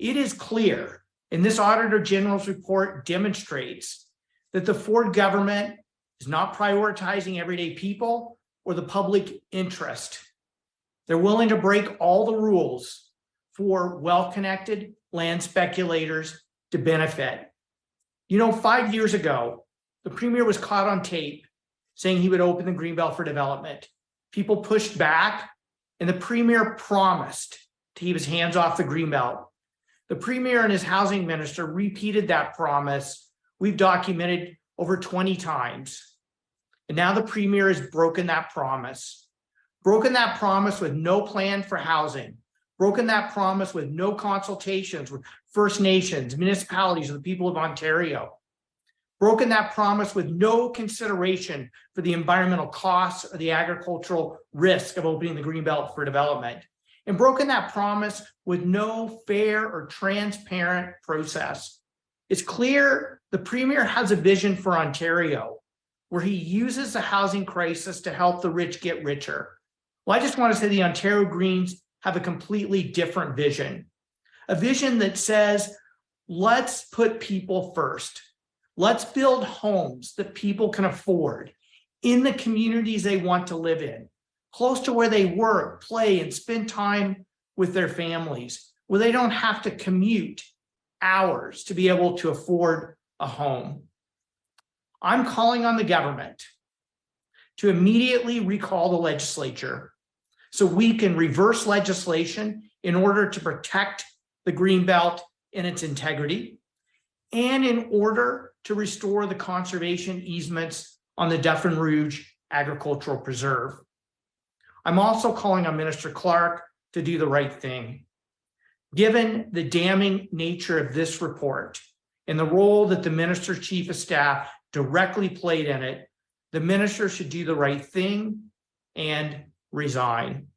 It is clear, and this Auditor General's report demonstrates, that the Ford government is not prioritizing everyday people or the public interest. They're willing to break all the rules for well-connected land speculators to benefit. 5 years ago, the premier was caught on tape saying he would open the Greenbelt for development. People pushed back, and the premier promised to keep his hands off the Greenbelt. The premier and his housing minister repeated that promise. We've documented over 20 times. And now the premier has broken that promise with no plan for housing, broken that promise with no consultations with First Nations, municipalities, or the people of Ontario, broken that promise with no consideration for the environmental costs or the agricultural risk of opening the Greenbelt for development, and broken that promise with no fair or transparent process. It's clear the premier has a vision for Ontario where he uses the housing crisis to help the rich get richer. Well, I just want to say the Ontario Greens have a completely different vision, a vision that says, let's put people first. Let's build homes that people can afford in the communities they want to live in, close to where they work, play, and spend time with their families, where they don't have to commute hours to be able to afford a home. I'm calling on the government to immediately recall the legislature so we can reverse legislation in order to protect the Greenbelt and its integrity, and in order to restore the conservation easements on the Dufferin Rouge Agricultural Preserve. I'm also calling on Minister Clark to do the right thing. Given the damning nature of this report and the role that the Minister's Chief of Staff directly played in it, the minister should do the right thing and resign.